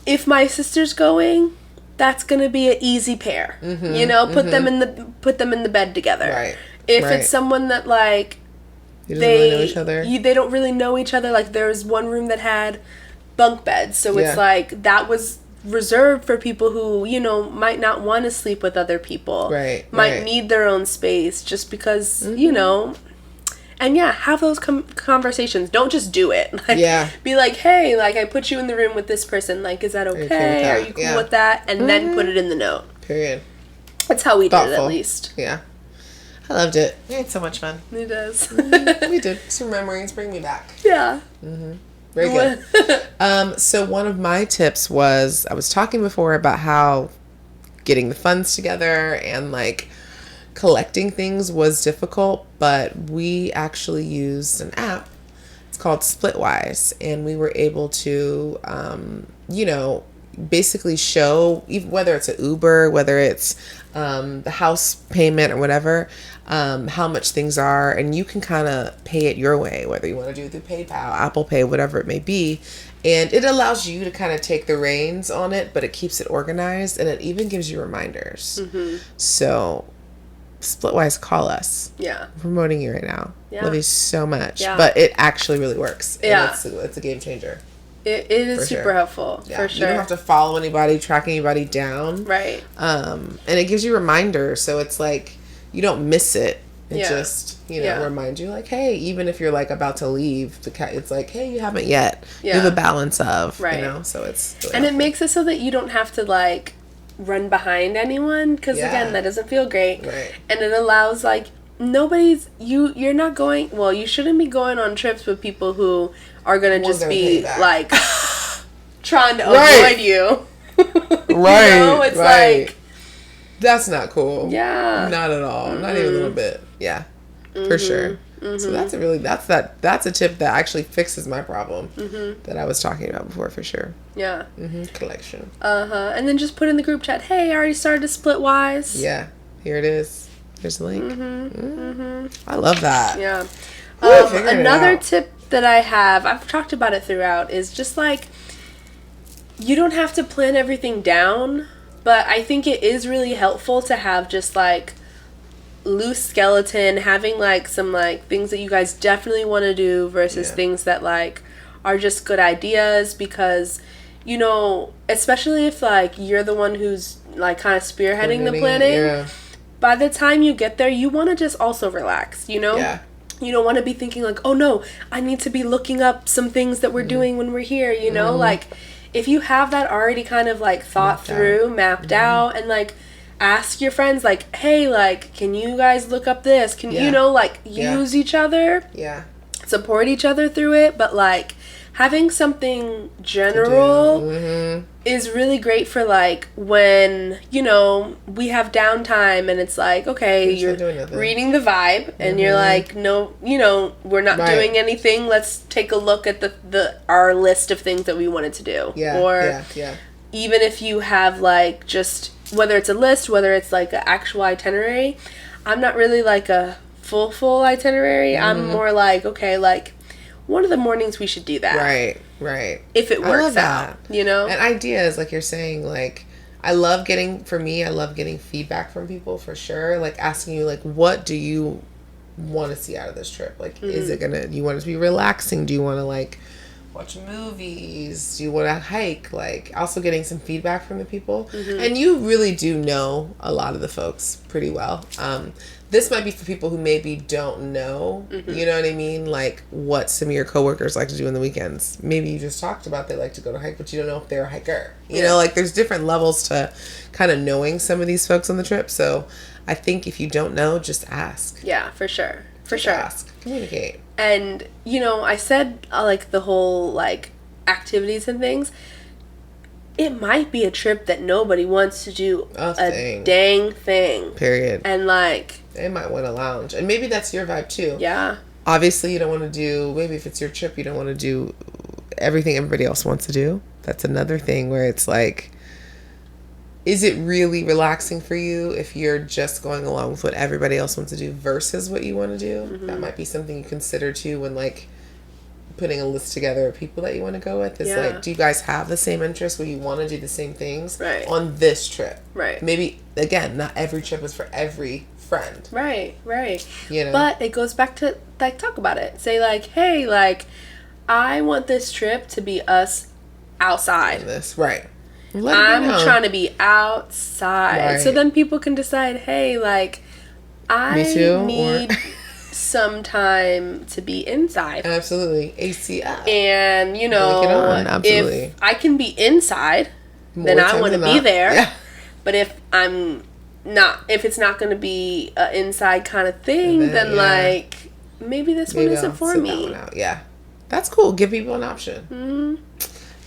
if my sister's going, that's going to be an easy pair, you know, put them in the bed together. Right. If it's someone that, like, really know each other. They don't really know each other. Like, there was one room that had bunk beds, so it's like that was reserved for people who, you know, might not want to sleep with other people. Might need their own space just because, you know. And have those conversations. Don't just do it. Like, be like, hey, like, I put you in the room with this person. Like, is that okay? Are you cool with that? And then put it in the note. Period. That's how we did it, at least. Yeah. I loved it. We had so much fun. It does. We did. Some memories bring me back. Yeah. Very good. So one of my tips was, I was talking before about how getting the funds together and, like, collecting things was difficult, but we actually used an app. It's called Splitwise, and we were able to, you know, basically show, even whether it's an Uber, whether it's the house payment or whatever, how much things are, and you can kind of pay it your way, whether you want to do it through PayPal, Apple Pay, whatever it may be. And it allows you to kind of take the reins on it, but it keeps it organized, and it even gives you reminders. So Splitwise, call us. Yeah. I'm promoting you right now. Yeah. Love you so much. Yeah. But it actually really works. Yeah. And it's a game changer. It is super helpful, for sure. You don't have to follow anybody, track anybody down. Right. And it gives you reminders, so it's like you don't miss it. It just, you know, reminds you, like, hey, even if you're, like, about to leave, it's like, hey, you haven't yet. You have a balance of, you know, so it's really helpful. It makes it so that you don't have to, like, run behind anyone, because again, that doesn't feel great. Right. And it allows, like, you're not going, well, you shouldn't be going on trips with people who are gonna just be like trying to avoid you. You know? It's like, that's not cool. Yeah, not at all. Not even a little bit. Yeah, for sure. So that's a tip that actually fixes my problem that I was talking about before, for sure. Yeah. Collection. And then just put in the group chat, hey, I already started to Splitwise. Yeah, here it is. Here's the link. I love that. Yeah. Another tip that I have, I've talked about it throughout, is just, like, you don't have to plan everything down, but I think it is really helpful to have just, like, loose skeleton, having, like, some, like, things that you guys definitely want to do versus things that, like, are just good ideas, because, you know, especially if, like, you're the one who's, like, kind of spearheading the planning, by the time you get there, you want to just also relax, you know? Yeah. You don't want to be thinking, like, oh, no, I need to be looking up some things that we're doing when we're here, you know? Like, if you have that already kind of, like, mapped out, and, like, ask your friends, like, hey, like, can you guys look up this? Can you know, like, use each other? Yeah. Support each other through it, but, like, having something general is really great for, like, when, you know, we have downtime and it's like, okay, you're reading the vibe and you're like, no, you know, we're not doing anything. Let's take a look at our list of things that we wanted to do. Yeah. Or even if you have, like, just, whether it's a list, whether it's, like, an actual itinerary, I'm not really, like, a full itinerary. I'm more like, okay, like, one of the mornings we should do that. Right. If it works out, you know? And ideas, like you're saying, like, I love getting feedback from people for sure. Like asking you, like, what do you want to see out of this trip? Like, is it do you want it to be relaxing? Do you want to like watch movies? Do you want to hike? Like, also getting some feedback from the people. And you really do know a lot of the folks pretty well. This might be for people who maybe don't know, you know what I mean? Like what some of your coworkers like to do in the weekends. Maybe you just talked about they like to go to hike, but you don't know if they're a hiker. You know, like there's different levels to kind of knowing some of these folks on the trip. So I think if you don't know, just ask. Yeah, for sure. For sure. Ask. Communicate. And, you know, I said like the whole like activities and things. It might be a trip that nobody wants to do a dang thing. Period. And like... They might want to lounge. And maybe that's your vibe too. Yeah. Obviously, you don't want to do... Maybe if it's your trip, you don't want to do everything everybody else wants to do. That's another thing where it's like... Is it really relaxing for you if you're just going along with what everybody else wants to do versus what you want to do? That might be something you consider too when like... putting a list together of people that you want to go with. Is like, do you guys have the same interests where you want to do the same things on this trip? Right. Maybe, again, not every trip is for every friend. Right. You know? But it goes back to, like, talk about it. Say, like, hey, like, I want this trip to be us outside. Right. I'm trying to be outside. So then people can decide, hey, like, I need... some time to be inside. Absolutely. AC up. And, you know, if I can be inside, then I want to be there. Yeah. But if it's not going to be an inside kind of thing, then like, maybe this one isn't for me. Yeah. That's cool. Give people an option.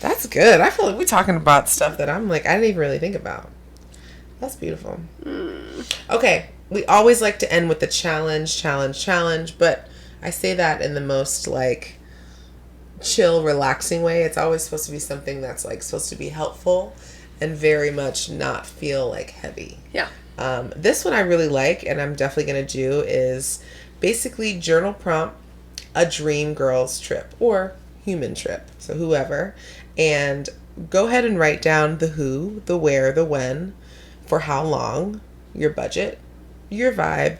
That's good. I feel like we're talking about stuff that I'm like, I didn't even really think about. That's beautiful. Okay. We always like to end with the challenge, but I say that in the most, like, chill, relaxing way. It's always supposed to be something that's, like, supposed to be helpful and very much not feel, like, heavy. Yeah. This one I really like, and I'm definitely going to do, is basically journal prompt a dream girls trip or human trip, so whoever, and go ahead and write down the who, the where, the when, for how long, your budget, your vibe,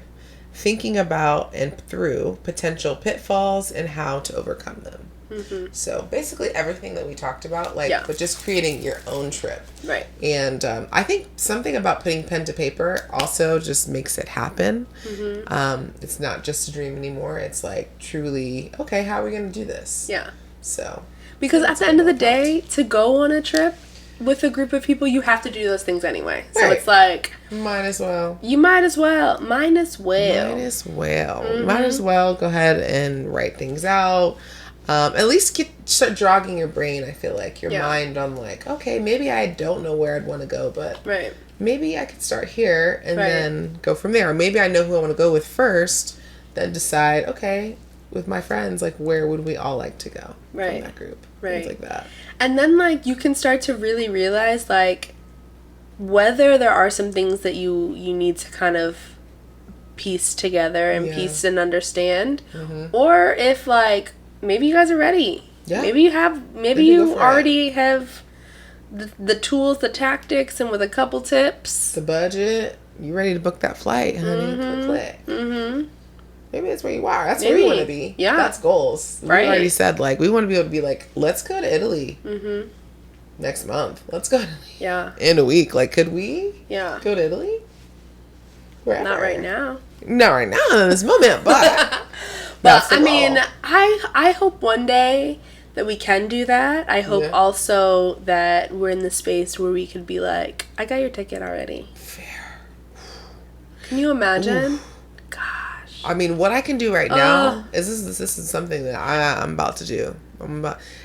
thinking about and through potential pitfalls and how to overcome them. So basically everything that we talked about, like, but just creating your own trip. Right. And I think something about putting pen to paper also just makes it happen. It's not just a dream anymore. It's like truly, okay, how are we going to do this? Yeah. So. Because at the end of the day, to go on a trip with a group of people, you have to do those things anyway. So it's like... Might as well. Might as well go ahead and write things out. At least start jogging your brain, I feel like. Your mind on like, okay, maybe I don't know where I'd want to go, but maybe I could start here and then go from there. Or maybe I know who I want to go with first, then decide, okay, with my friends, like, where would we all like to go from that group? Things like that. And then, like, you can start to really realize, like, whether there are some things that you need to kind of piece together and piece and understand, or if, like, maybe you guys are ready. Yeah. Maybe you already have the tools, the tactics, and with a couple tips. The budget. You ready to book that flight, honey. Click. Maybe that's where you are. That's where you want to be. Yeah. That's goals. We already said, like, we want to be able to be like, let's go to Italy next month. Let's go to Italy. Yeah. In a week. Like, could we go to Italy? Wherever. Not right now. Not right now in this moment, but... But, I mean, I hope one day that we can do that. I hope also that we're in the space where we could be like, I got your ticket already. Fair. Can you imagine? Oof. Gosh. I mean, what I can do right now is this is something that I'm about to do.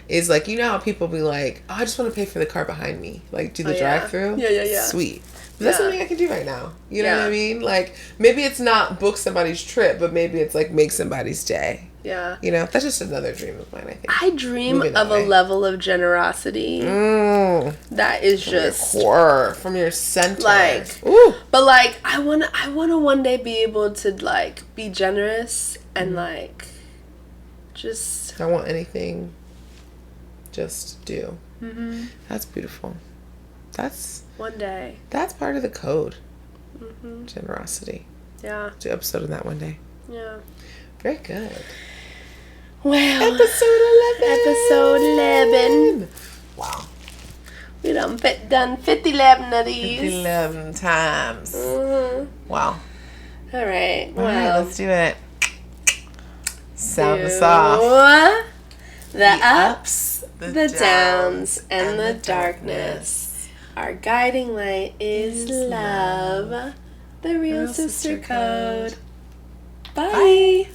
Is like, you know how people be like, oh, I just want to pay for the car behind me. Like, do the drive-through? Yeah. Sweet. But that's something I can do right now. You know what I mean? Like, maybe it's not book somebody's trip, but maybe it's like make somebody's day. Yeah. You know, that's just another dream of mine, I think. I dream of a level of generosity that is from just your core, from your center. Like, ooh. But like, I wanna one day be able to like be generous and like just. I want anything. Just do. That's beautiful. That's One day. That's part of the code. Mm-hmm. Generosity. Yeah. Do an episode on that one day. Yeah. Very good. Well. Episode 11. Episode 11. Wow. We done 50-11 of these. 11 times. Mm-hmm. Wow. All right. All Well. right, let's do it. Sound us off. The ups, the downs, and the darkness. Our guiding light is love. The real sister code. Bye.